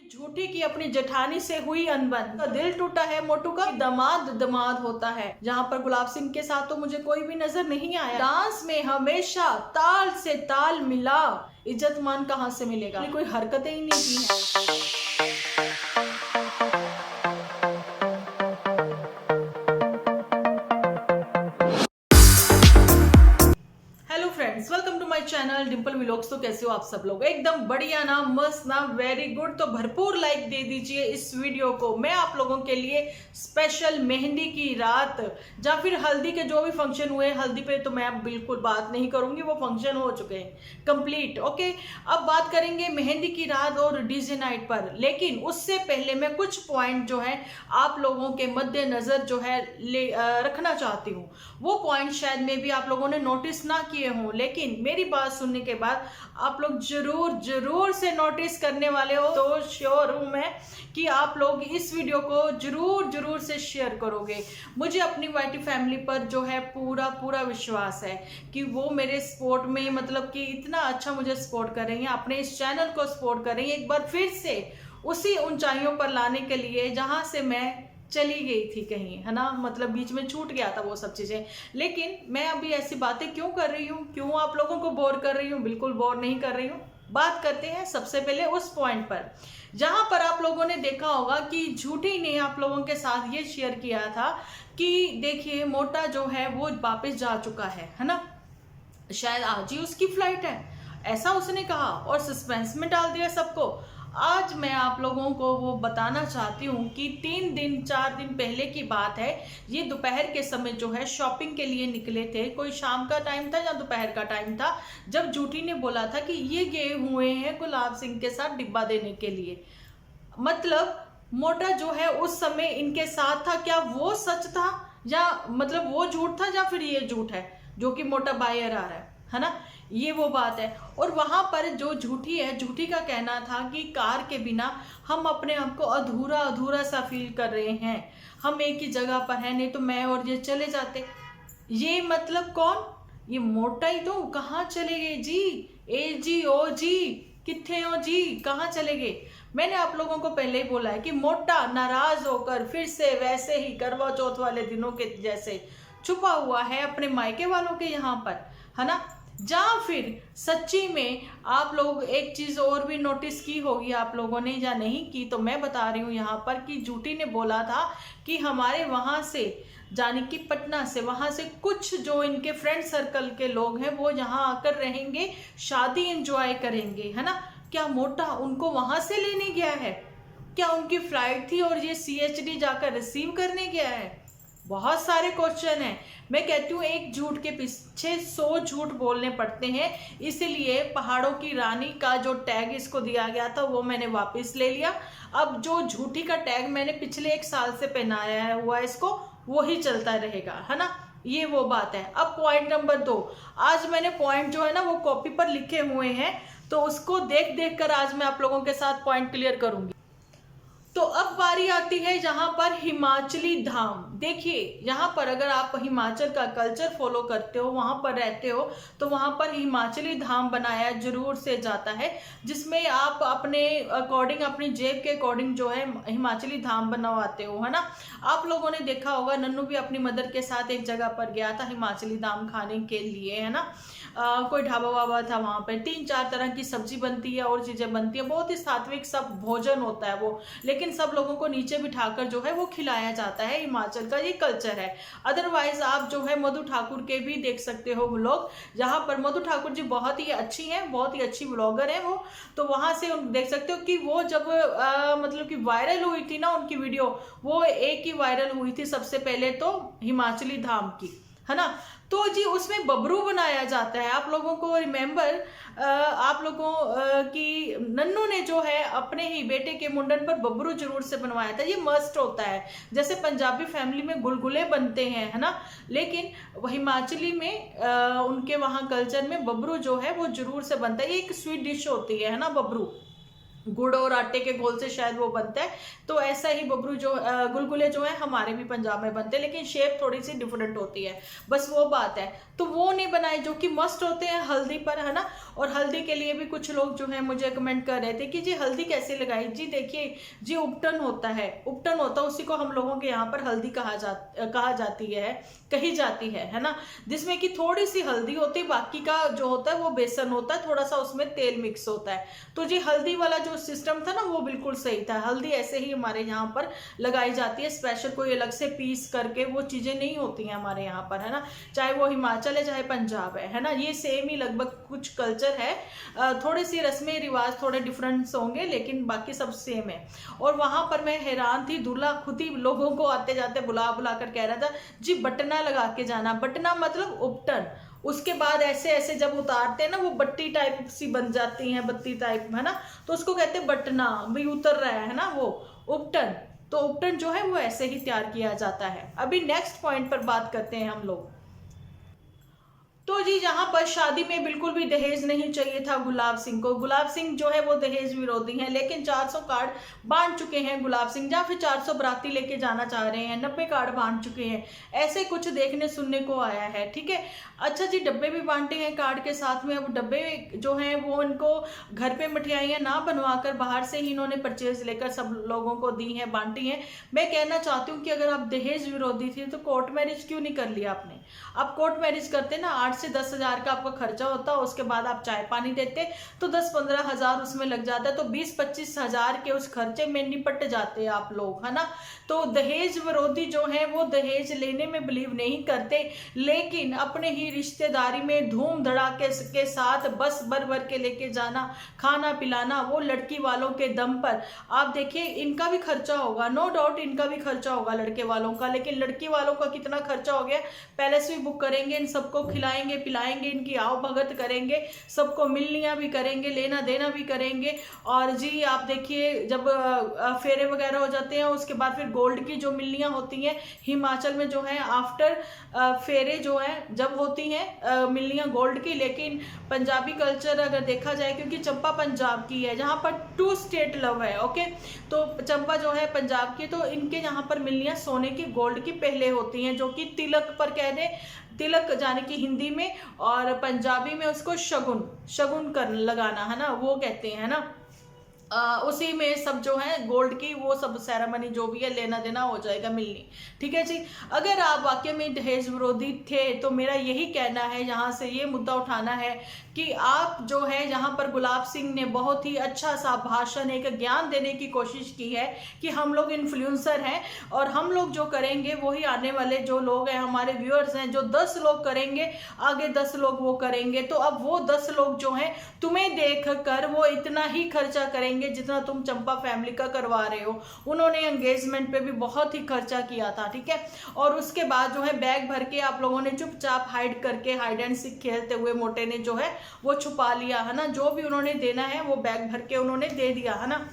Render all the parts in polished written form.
झूठी की अपनी जेठानी से हुई अनबन, तो दिल टूटा है मोटू का, दमाद दमाद होता है। जहाँ पर गुलाब सिंह के साथ तो मुझे कोई भी नजर नहीं आया। डांस में हमेशा ताल से ताल मिला, इज्जत मान कहाँ से मिलेगा, कोई हरकतें ही नहीं की हैं। Hello friends, welcome to my channel Dimple vlogs. तो कैसे हो आप सब लोग? एकदम बढ़िया ना, मस्त ना, वेरी गुड। तो भरपूर लाइक दे दीजिए इस वीडियो को। मैं आप लोगों के लिए स्पेशल मेहंदी की रात या फिर हल्दी के जो भी फंक्शन हुए, हल्दी पे तो मैं अब बिल्कुल बात नहीं करूंगी, वो फंक्शन हो चुके हैं कंप्लीट। ओके, अब बात करेंगे मेहंदी की रात और डीजे नाइट पर। लेकिन उससे पहले मैं कुछ पॉइंट जो है आप लोगों के मद्देनजर जो है रखना चाहती हूँ। वो पॉइंट शायद में भी आप लोगों ने नोटिस ना किए हों, लेकिन मेरी बात सुनने के बाद आप लोग जरूर जरूर से नोटिस करने वाले हो। तो श्योर हूं मैं कि आप लोग इस वीडियो को जरूर जरूर से शेयर करोगे। मुझे अपनी वाईटी फैमिली पर जो है पूरा पूरा विश्वास है कि वो मेरे सपोर्ट में, मतलब कि इतना अच्छा मुझे सपोर्ट कर रही हैं, अपने इस चैनल को सपोर्ट कर रही हैं, एक बार फिर से उसी ऊंचाइयों पर लाने के लिए जहां से मैं चली गई थी कहीं, है ना। मतलब बीच में छूट गया था वो सब चीजें। लेकिन मैं अभी ऐसी बातें क्यों कर रही हूँ, क्यों आप लोगों को बोर कर रही हूँ? बिल्कुल बोर नहीं कर रही हूँ। बात करते हैं सबसे पहले उस पॉइंट पर जहां पर आप लोगों ने देखा होगा कि झूठी ने आप लोगों के साथ ये शेयर किया था कि देखिए मोटा जो है वो वापस जा चुका है ना, शायद आज ही उसकी फ्लाइट है, ऐसा उसने कहा और सस्पेंस में डाल दिया सबको। आज मैं आप लोगों को वो बताना चाहती हूँ कि 3 दिन 4 दिन पहले की बात है। ये दोपहर के समय जो है शॉपिंग के लिए निकले थे, कोई शाम का टाइम था या दोपहर का टाइम था, जब झूठी ने बोला था कि ये गए हुए हैं गुलाब सिंह के साथ डिब्बा देने के लिए। मतलब मोटा जो है उस समय इनके साथ था, क्या वो सच था या मतलब वो झूठ था या फिर ये झूठ है जो कि मोटा बाहर आ रहा है ना, ये वो बात है। और वहां पर जो झूठी है, झूठी का कहना था कि कार के बिना हम अपने आप को अधूरा अधूरा सा फील कर रहे हैं, हम एक ही जगह पर हैं, नहीं तो मैं और ये चले जाते। ये मतलब कौन? ये मोटा ही तो। कहाँ चले गए जी? ए जी, ओ जी, किथे हो जी, कहाँ चले गए? मैंने आप लोगों को पहले ही बोला है कि मोटा नाराज होकर फिर से वैसे ही करवा चौथ वाले दिनों के जैसे छुपा हुआ है अपने मायके वालों के यहाँ पर, है ना। या फिर सच्ची में आप लोग एक चीज और भी नोटिस की होगी आप लोगों ने या नहीं की, तो मैं बता रही हूँ यहाँ पर कि झूठी ने बोला था कि हमारे वहां से, जानी कि पटना से, वहां से कुछ जो इनके फ्रेंड सर्कल के लोग हैं वो यहाँ आकर रहेंगे, शादी एंजॉय करेंगे, है ना। क्या मोटा उनको वहां से लेने गया है? क्या उनकी फ्लाइट थी और ये सीएचडी जाकर रिसीव करने गया है? बहुत सारे क्वेश्चन हैं। मैं कहती हूँ एक झूठ के पीछे 100 झूठ बोलने पड़ते हैं। इसीलिए पहाड़ों की रानी का जो टैग इसको दिया गया था वो मैंने वापस ले लिया। अब जो झूठी का टैग मैंने पिछले 1 साल से पहनाया हुआ इसको, वही चलता रहेगा, है ना। ये वो बात है। अब पॉइंट नंबर 2, आज मैंने पॉइंट जो है ना वो कॉपी पर लिखे हुए हैं, तो उसको देख देख कर आज मैं आप लोगों के साथ पॉइंट क्लियर करूंगी। तो अब बारी आती है यहाँ पर हिमाचली धाम। देखिए यहाँ पर अगर आप हिमाचल का कल्चर फॉलो करते हो, वहां पर रहते हो, तो वहां पर हिमाचली धाम बनाया जरूर से जाता है, जिसमें आप अपने अकॉर्डिंग, अपनी जेब के अकॉर्डिंग जो है हिमाचली धाम बनवाते हो, है ना। आप लोगों ने देखा होगा, नन्नू भी अपनी मदर के साथ एक जगह पर गया था हिमाचली धाम खाने के लिए, है ना। कोई ढाबा वाबा था, वहां पर 3-4 तरह की सब्जी बनती है और चीजें बनती है, बहुत ही सात्विक सब भोजन होता है वो। लेकिन सब लोगों को नीचे बिठाकर जो है वो खिलाया जाता है, हिमाचल का ये कल्चर है। अदरवाइज आप जो है मधु ठाकुर के भी देख सकते हो व्लॉग, जहां पर मधु ठाकुर जी बहुत ही अच्छी हैं, बहुत ही अच्छी व्लॉगर है वो। तो वहां से देख सकते हो कि वो जब मतलब कि वायरल हुई थी ना उनकी वीडियो, वो एक ही वायरल हुई थी सबसे पहले तो हिमाचली धाम की, है ना। तो जी उसमें बबरू बनाया जाता है। आप लोगों को रिमेम्बर, आप लोगों की नन्नू ने जो है अपने ही बेटे के मुंडन पर बबरू जरूर से बनवाया था। ये मस्ट होता है, जैसे पंजाबी फैमिली में गुलगुले बनते हैं, है ना। लेकिन हिमाचली में उनके वहाँ कल्चर में बबरू जो है वो जरूर से बनता है। ये एक स्वीट डिश होती है ना बबरू। गुड़ और आटे के घोल से शायद वो बनता है। तो ऐसा ही बबरू जो गुलगुले जो है हमारे भी पंजाब में बनते हैं, लेकिन शेप थोड़ी सी डिफरेंट होती है, बस वो बात है। तो वो नहीं बनाए जो कि मस्ट होते हैं हल्दी पर, है ना। और हल्दी के लिए भी कुछ लोग जो है मुझे कमेंट कर रहे थे कि जी हल्दी कैसे लगाई। जी देखिए जी, उपटन होता है, उपटन होता है, उसी को हम लोगों के यहाँ पर हल्दी कही जाती है ना। जिसमें कि थोड़ी सी हल्दी होती है, बाकी का जो होता है वो बेसन होता है, थोड़ा सा उसमें तेल मिक्स होता है। तो जी हल्दी वाला जो सिस्टम था ना वो बिल्कुल सही था। हल्दी ऐसे ही हमारे यहाँ पर लगाई जाती है, स्पेशल कोई अलग से पीस करके वो चीजें नहीं होती हैं हमारे यहाँ पर, है ना। चाहे वो हिमाचल है चाहे पंजाब है ना, ये सेम ही लगभग कुछ कल्चर है। थोड़ी सी रस्में रिवाज थोड़े डिफरेंस होंगे, लेकिन बाकी सब सेम है। और वहां पर मैं हैरान थी, दूल्हा खुद ही लोगों को आते जाते बुला बुला कर कह रहा था जी बटना लगा के जाना। बटना मतलब उपटन। उसके बाद ऐसे ऐसे जब उतारते हैं ना वो बट्टी टाइप सी बन जाती हैं, बत्ती टाइप, है ना। तो उसको कहते हैं बटना, भाई उतर रहा है ना वो उपटन। तो उपटन जो है वो ऐसे ही तैयार किया जाता है। अभी नेक्स्ट पॉइंट पर बात करते हैं हम लोग। तो जी यहाँ पर शादी में बिल्कुल भी दहेज नहीं चाहिए था गुलाब सिंह को। गुलाब सिंह जो है वो दहेज विरोधी हैं, लेकिन 400 कार्ड बांट चुके हैं गुलाब सिंह, या फिर 400 बराती लेके जाना चाह रहे हैं, 90 कार्ड बांट चुके हैं, ऐसे कुछ देखने सुनने को आया है। ठीक है, अच्छा जी, डब्बे भी बांटे हैं कार्ड के साथ में। अब डब्बे जो हैं वो इनको घर पे मिठाइयाँ ना बनवा कर बाहर से ही इन्होंने परचेज लेकर सब लोगों को दी हैं, बांटी हैं। मैं कहना चाहती हूँ कि अगर आप दहेज विरोधी थे तो कोर्ट मैरिज क्यों नहीं कर लिया आपने। आप कोर्ट मैरिज करते ना, 8 से 10 हजार का आपका खर्चा होता, उसके बाद आप चाय पानी देते तो 10-15 हजार उसमें लग जाता है, तो 20-25 हजार के उस खर्चे में निपट जाते आप लोग, है ना। तो दहेज विरोधी जो है वो दहेज लेने में बिलीव नहीं करते, लेकिन अपने ही रिश्तेदारी में धूम धड़ाके के साथ बस भर भर के लेके जाना, खाना पिलाना, वो लड़की वालों के दम पर। आप देखिए इनका भी खर्चा होगा, नो डाउट इनका भी खर्चा होगा लड़के वालों का, लेकिन लड़की वालों का कितना खर्चा हो गया। पैलेस भी बुक करेंगे, इन सबको खिलाएंगे पिलाएंगे, इनकी आओ भगत करेंगे, सबको मिलनियां भी करेंगे, लेना देना भी करेंगे। और जी आप देखिए जब फेरे वगैरह हो जाते हैं उसके बाद फिर गोल्ड की जो मिलनियां होती हैं हिमाचल में जो है आफ्टर फेरे जो है जब होती हैं मिलनियां गोल्ड की। लेकिन पंजाबी कल्चर अगर देखा जाए, क्योंकि चंपा पंजाब की है जहां पर 2 स्टेट लव है, ओके, तो चंपा जो है पंजाब की, तो इनके यहाँ पर मिलनियां सोने की गोल्ड की पहले होती हैं, जो कि तिलक पर कह दे, तिलक जाने की हिंदी में, और पंजाबी में उसको शगुन, शगुन कर लगाना, है ना, वो कहते हैं ना। उसी में सब जो है गोल्ड की वो सब सेरेमनी जो भी है लेना देना हो जाएगा, मिलनी। ठीक है जी, अगर आप वाकई में दहेज विरोधी थे तो मेरा यही कहना है, यहाँ से ये मुद्दा उठाना है कि आप जो है यहाँ पर गुलाब सिंह ने बहुत ही अच्छा सा भाषण, एक ज्ञान देने की कोशिश की है कि हम लोग इन्फ्लुएंसर हैं और हम लोग जो करेंगे वही आने वाले जो लोग हैं हमारे व्यूअर्स हैं, जो 10 लोग करेंगे आगे 10 लोग वो करेंगे। तो अब वो 10 लोग जो हैं तुम्हें देख कर वो इतना ही खर्चा करेंगे जितना तुम चंपा फैमिली का करवा रहे हो। उन्होंने एंगेजमेंट पे भी बहुत ही खर्चा किया था, ठीक है। और उसके बाद जो है बैग भर के आप लोगों ने चुपचाप हाइड करके, हाइड एंड सीक खेलते हुए मोटे ने जो है वो छुपा लिया, है ना। जो भी उन्होंने देना है वो बैग भर के उन्होंने दे दिया, है ना।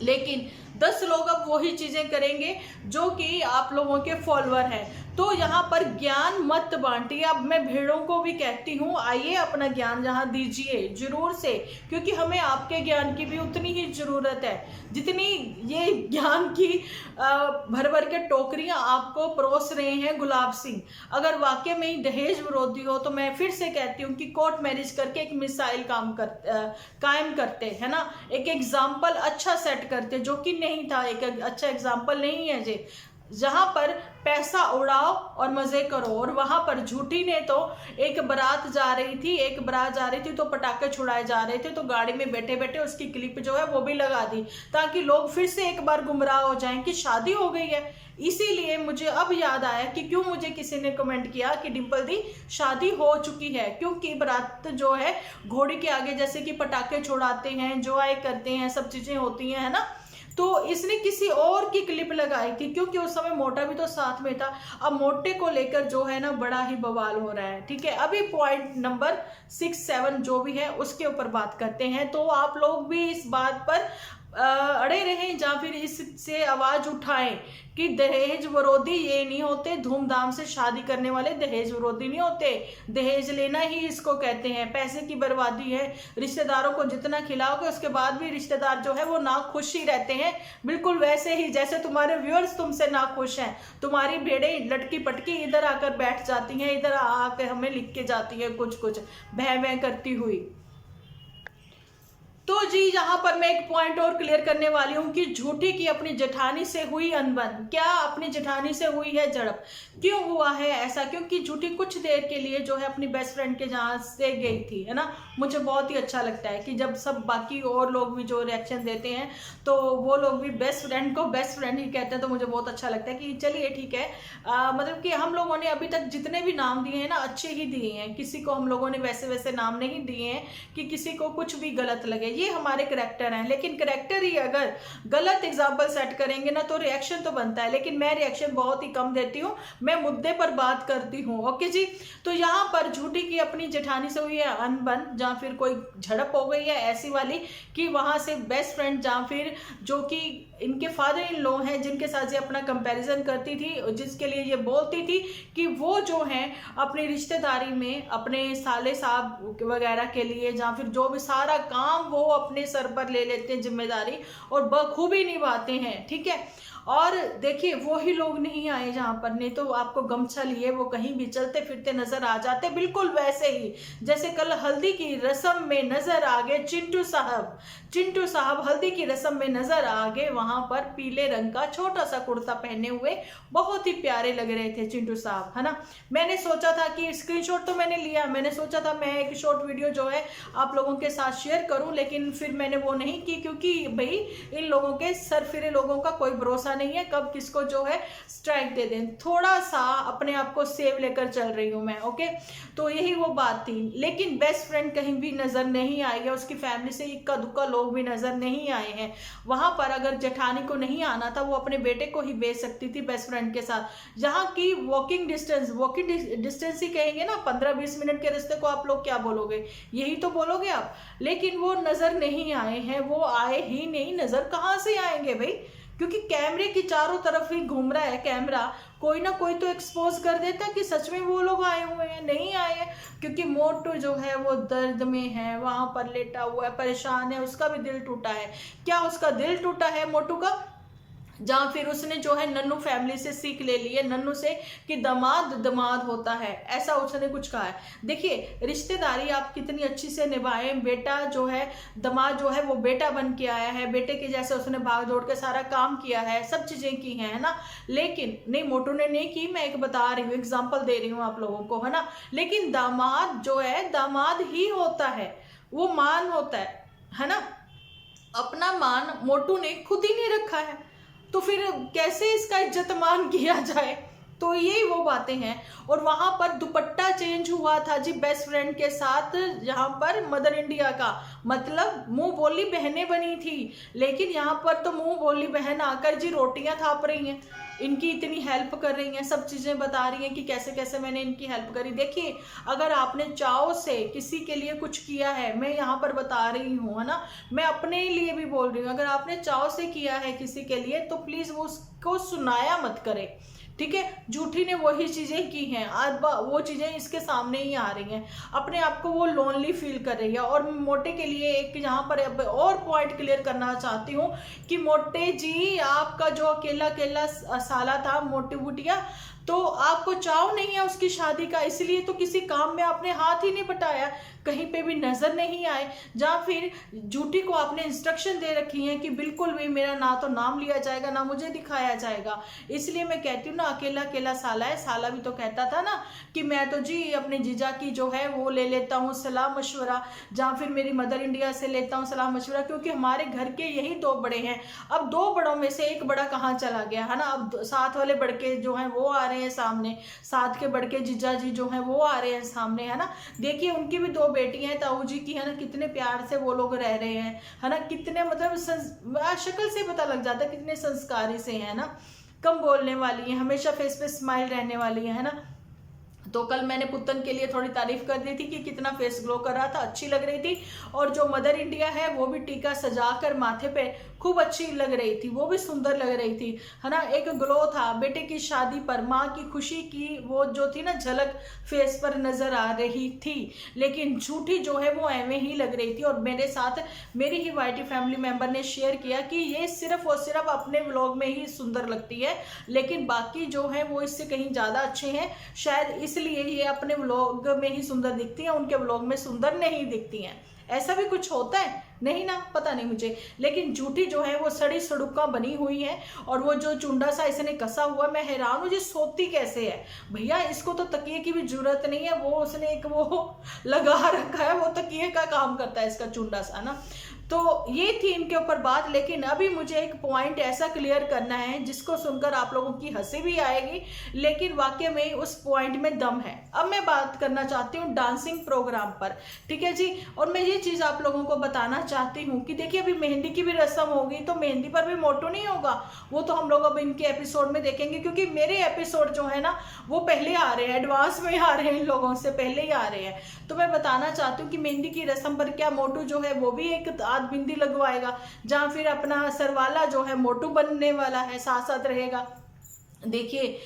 लेकिन 10 लोग अब वही चीजें करेंगे जो कि आप लोगों के फॉलोअर हैं। तो यहाँ पर ज्ञान मत बांटिए। अब मैं भेड़ों को भी कहती हूँ, आइए अपना ज्ञान यहाँ दीजिए जरूर से, क्योंकि हमें आपके ज्ञान की भी उतनी ही जरूरत है जितनी ये ज्ञान की भर भर के टोकरियां आपको परोस रहे हैं गुलाब सिंह। अगर वाकई में ही दहेज विरोधी हो तो मैं फिर से कहती हूँ कि कोर्ट मैरिज करके एक मिसाइल कायम करते, है ना, एक एग्जाम्पल अच्छा सेट करते, जो कि नहीं था, एक अच्छा एग्जाम्पल नहीं है जी। जहां पर पैसा उड़ाओ और मजे करो, और वहां पर झूठी ने तो एक बारात जा रही थी तो पटाखे छुड़ाए जा रहे थे, तो गाड़ी में बैठे बैठे उसकी क्लिप जो है वो भी लगा दी ताकि लोग फिर से एक बार गुमराह हो जाएं कि शादी हो गई है। इसीलिए मुझे अब याद आया कि क्यों मुझे किसी ने कमेंट किया कि डिंपल दी शादी हो चुकी है, क्योंकि बारात जो है घोड़ी के आगे जैसे कि पटाखे छुड़ाते हैं, एंजॉय करते हैं, सब चीजें होती हैं, है ना। तो इसने किसी और की क्लिप लगाई थी, क्योंकि उस समय मोटा भी तो साथ में था। अब मोटे को लेकर जो है ना बड़ा ही बवाल हो रहा है, ठीक है। अभी पॉइंट नंबर 6-7 जो भी है उसके ऊपर बात करते हैं। तो आप लोग भी इस बात पर अड़े रहें या फिर इससे आवाज उठाएं कि दहेज विरोधी ये नहीं होते, धूमधाम से शादी करने वाले दहेज विरोधी नहीं होते, दहेज लेना ही इसको कहते हैं, पैसे की बर्बादी है, रिश्तेदारों को जितना खिलाओगे उसके बाद भी रिश्तेदार जो है वो ना खुश ही रहते हैं, बिल्कुल वैसे ही जैसे तुम्हारे व्यूअर्स तुमसे ना खुश हैं, तुम्हारी भेड़ें लटकी पटकी इधर आकर बैठ जाती हैं, इधर आकर हमें लिख के जाती है कुछ कुछ भैं भैं करती हुई। तो जी यहाँ पर मैं एक पॉइंट और क्लियर करने वाली हूँ कि झूठी की अपनी जेठानी से हुई अनबन, क्या अपनी जेठानी से हुई है झड़प, क्यों हुआ है ऐसा, क्योंकि झूठी कुछ देर के लिए जो है अपनी बेस्ट फ्रेंड के जहाँ से गई थी, है ना। मुझे बहुत ही अच्छा लगता है कि जब सब बाकी और लोग भी जो रिएक्शन देते हैं तो वो लोग भी बेस्ट फ्रेंड को बेस्ट फ्रेंड ही कहते हैं, तो मुझे बहुत अच्छा लगता है कि चलिए ठीक है। मतलब कि हम लोगों ने अभी तक जितने भी नाम दिए हैं ना अच्छे ही दिए हैं, किसी को हम लोगों ने वैसे वैसे नाम नहीं दिए हैं कि किसी को कुछ भी गलत लगे, ये हमारे करैक्टर हैं। लेकिन करैक्टर ही अगर गलत एग्जाम्पल सेट करेंगे ना तो रिएक्शन तो बनता है, लेकिन मैं रिएक्शन बहुत ही कम देती हूँ, मैं मुद्दे पर बात करती हूँ। ओके जी, तो यहाँ पर झूठी की अपनी जेठानी से हुई है अनबन, या फिर कोई झड़प हो गई है ऐसी वाली कि वहां से बेस्ट फ्रेंड या फिर जो कि इनके फादर इन लॉ हैं जिनके साथ ये अपना कंपैरिजन करती थी, जिसके लिए ये बोलती थी कि वो जो हैं अपनी रिश्तेदारी में अपने साले साहब वगैरह के लिए या फिर जो भी सारा काम वो अपने सर पर ले लेते हैं जिम्मेदारी और बखूबी निभाते हैं, ठीक है। और देखिए वो ही लोग नहीं आए जहां पर, नहीं तो आपको गमछा लिए वो कहीं भी चलते फिरते नजर आ जाते, बिल्कुल वैसे ही जैसे कल हल्दी की रस्म में नजर आ गए चिंटू साहब हल्दी की रस्म में नजर आ गए, वहां पर पीले रंग का छोटा सा कुर्ता पहने हुए बहुत ही प्यारे लग रहे थे चिंटू साहब, है ना। मैंने सोचा था कि स्क्रीनशॉट तो मैंने लिया, मैंने सोचा था मैं एक शॉर्ट वीडियो जो है आप लोगों के साथ शेयर करूं, लेकिन फिर मैंने वो नहीं की क्योंकि भाई इन लोगों के सरफिरे लोगों का कोई भरोसा नहीं है, कब किसको जो है स्ट्राइक दे दें। थोड़ा सा अपने आप को सेव लेकर चल रही हूं मैं, ओके। तो यही वो बात थी, लेकिन बेस्ट फ्रेंड कहीं भी नजर नहीं आई है, उसकी फैमिली से इक्का दुक्का लोग भी नजर नहीं आए हैं वहां पर। अगर जेठानी को नहीं आना था वो अपने बेटे को ही भेज सकती थी बेस्ट फ्रेंड के साथ, जहां की वॉकिंग डिस्टेंस ही कहेंगे ना, 15-20 मिनट के रिश्ते को आप लोग क्या बोलोगे, यही तो बोलोगे आप। लेकिन वो नजर नहीं आए हैं, वो आए ही नहीं, नजर कहां से आएंगे भाई, क्योंकि कैमरे की चारों तरफ ही घूम रहा है कैमरा, कोई ना कोई तो एक्सपोज कर देता है कि सच में वो लोग आए हुए हैं, नहीं आए हैं। क्योंकि मोटू जो है वो दर्द में है, वहां पर लेटा हुआ है, परेशान है, उसका भी दिल टूटा है। क्या उसका दिल टूटा है मोटू का, जहाँ फिर उसने जो है नन्नू फैमिली से सीख ले ली है, नन्नू से, कि दमाद होता है, ऐसा उसने कुछ कहा है। देखिए रिश्तेदारी आप कितनी अच्छी से निभाएं, बेटा जो है दमाद जो है वो बेटा बन के आया है, बेटे के जैसे उसने भाग दौड़ के सारा काम किया है, सब चीजें की हैं, है ना। लेकिन नहीं, मोटू ने नहीं की, मैं एक बता रही हूँ, एग्जाम्पल दे रही हूँ आप लोगों को, है ना। लेकिन दामाद जो है दामाद ही होता है, वो मान होता है ना। अपना मान मोटू ने खुद ही नहीं रखा है, तो फिर कैसे इसका इज्जत मान किया जाए। तो यही वो बातें हैं। और वहां पर दुपट्टा चेंज हुआ था जी बेस्ट फ्रेंड के साथ, यहाँ पर मदर इंडिया का मतलब मुंह बोली बहनें बनी थी, लेकिन यहाँ पर तो मुंह बोली बहन आकर जी रोटियां थाप रही हैं, इनकी इतनी हेल्प कर रही हैं, सब चीजें बता रही हैं कि कैसे कैसे मैंने इनकी हेल्प करी। देखिए अगर आपने चाव से किसी के लिए कुछ किया है, मैं यहाँ पर बता रही हूँ, है ना, मैं अपने लिए भी बोल रही हूँ, अगर आपने चाव से किया है किसी के लिए तो प्लीज वो उसको सुनाया मत करे, ठीक है। झूठी ने वही चीजें की हैं, आज वो चीजें इसके सामने ही आ रही हैं, अपने आप को वो लोनली फील कर रही है। और मोटे के लिए एक यहाँ पर और पॉइंट क्लियर करना चाहती हूँ कि मोटे जी आपका जो अकेला अकेला साला था मोटी बुटिया, तो आपको चाव नहीं है उसकी शादी का, इसलिए तो किसी काम में आपने हाथ ही नहीं बटाया, कहीं पे भी नजर नहीं आए। जहाँ फिर झूठी को आपने इंस्ट्रक्शन दे रखी है कि बिल्कुल भी मेरा ना तो नाम लिया जाएगा ना मुझे दिखाया जाएगा। इसलिए मैं कहती हूँ ना, अकेला अकेला साला है, साला भी तो कहता था ना कि मैं तो जी अपने जीजा की जो है वो ले लेता हूँ सलाह मशवरा, जहाँ फिर मेरी मदर इंडिया से लेता हूँ सलाह मशवरा, क्योंकि हमारे घर के यही 2 बड़े हैं। अब 2 बड़ों में से एक बड़ा कहाँ चला गया, है ना। अब साथ वाले बड़के जो हैं वो आ रहे हैं सामने, साथ के बड़के जीजा जी जो हैं वो आ रहे हैं सामने, है ना। देखिए उनकी भी 2 बेटियां हैं ताऊ जी की, है ना, कितने प्यार से वो लोग रह रहे हैं, है ना, कितने मतलब शक्ल से पता लग जाता है कितने संस्कारी से हैं ना, कम बोलने वाली है, हमेशा फेस पे स्माइल रहने वाली है ना। तो कल मैंने पुतन के लिए थोड़ी तारीफ कर दी थी कि कितना फेस ग्लो कर रहा था, अच्छी लग रही थी। और जो मदर इंडिया है वो भी टीका सजाकर माथे पे खूब अच्छी लग रही थी, वो भी सुंदर लग रही थी, है ना। एक ग्लो था बेटे की शादी पर, माँ की खुशी की वो जो थी ना झलक फेस पर नजर आ रही थी। लेकिन झूठी जो है वो एवं ही लग रही थी। और मेरे साथ मेरी ही वाईटी फैमिली मेंबर ने शेयर किया कि ये सिर्फ और सिर्फ अपने व्लॉग में ही सुंदर लगती है, लेकिन बाकी जो है वो इससे कहीं ज्यादा अच्छे हैं, शायद इसलिए ये अपने व्लॉग में ही सुंदर दिखती हैं, उनके व्लॉग में सुंदर नहीं दिखती हैं। ऐसा भी कुछ होता है, नहीं ना, पता नहीं मुझे। लेकिन झूठी जो है वो सड़ी सड़ुक्का बनी हुई है। और वो जो चुंडा सा इसने कसा हुआ, मैं हैरान हूँ जी सोती कैसे है भैया। इसको तो तकिए की भी जरूरत नहीं है, वो उसने एक वो लगा रखा है, वो तकिए का काम करता है इसका चुंडा सा ना। तो ये थी इनके ऊपर बात। लेकिन अभी मुझे एक पॉइंट ऐसा क्लियर करना है जिसको सुनकर आप लोगों की हंसी भी आएगी, लेकिन वाकई में उस पॉइंट में दम है। अब मैं बात करना चाहती हूँ डांसिंग प्रोग्राम पर, ठीक है जी। और मैं ये चीज आप लोगों को बताना चाहती हूँ कि देखिए अभी मेहंदी की भी रस्म होगी, तो मेहंदी पर भी मोटू नहीं होगा, वो तो हम लोग अब इनके एपिसोड में देखेंगे, क्योंकि मेरे एपिसोड जो है ना वो पहले आ रहे हैं, एडवांस में आ रहे हैं, इन लोगों से पहले ही आ रहे हैं। तो मैं बताना चाहती हूँ कि मेहंदी की रस्म पर क्या मोटू जो है वो भी एक आध बिंदी लगवाएगा, जहां फिर अपना सरवाला जो है मोटू बनने वाला है, साथ साथ रहेगा। देखिए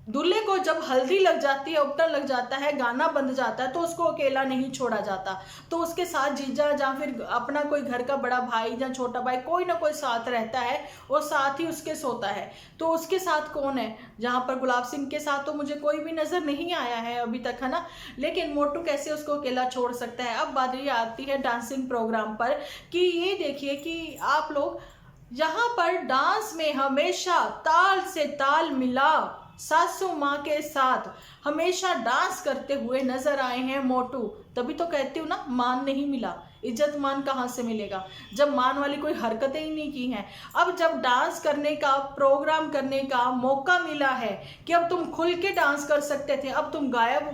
दूल्हे को जब हल्दी लग जाती है, उपटन लग जाता है, गाना बंध जाता है, तो उसको अकेला नहीं छोड़ा जाता, तो उसके साथ जीजा या फिर अपना कोई घर का बड़ा भाई या छोटा भाई कोई ना कोई साथ रहता है, और साथ ही उसके सोता है। तो उसके साथ कौन है, जहां पर गुलाब सिंह के साथ तो मुझे कोई भी नजर नहीं आया है अभी तक, है ना। लेकिन मोटू कैसे उसको अकेला छोड़ सकता है। अब बात ये आती है डांसिंग प्रोग्राम पर कि ये देखिए कि आप लोग यहाँ पर डांस में हमेशा ताल से ताल मिला सासू माँ के साथ हमेशा डांस करते हुए नजर आए हैं मोटू। तभी तो कहती हूँ ना, मान नहीं मिला, इज्जत मान कहाँ से मिलेगा जब मान वाली कोई हरकतें ही नहीं की हैं। अब जब डांस करने का, प्रोग्राम करने का मौका मिला है कि अब तुम खुल के डांस कर सकते थे, अब तुम गायब।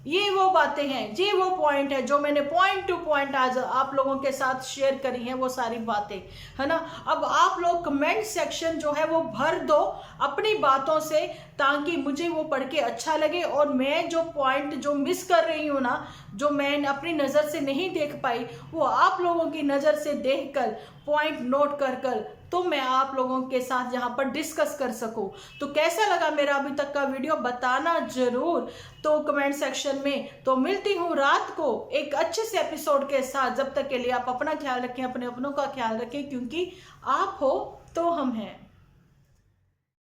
ये वो बातें हैं, ये वो पॉइंट है जो मैंने पॉइंट टू पॉइंट आज आप लोगों के साथ शेयर करी हैं, वो सारी बातें, है ना। अब आप लोग कमेंट सेक्शन जो है वो भर दो अपनी बातों से, ताकि मुझे वो पढ़ के अच्छा लगे, और मैं जो पॉइंट जो मिस कर रही हूँ ना, जो मैं अपनी नज़र से नहीं देख पाई, वो आप लोगों की नज़र से देखकर पॉइंट नोट कर कर तो मैं आप लोगों के साथ यहाँ पर डिस्कस कर सकूं। तो कैसा लगा मेरा अभी तक का वीडियो बताना जरूर, तो कमेंट सेक्शन में। तो मिलती हूँ रात को एक अच्छे से एपिसोड के साथ। जब तक के लिए आप अपना ख्याल रखें, अपने अपनों का ख्याल रखें, क्योंकि आप हो तो हम हैं।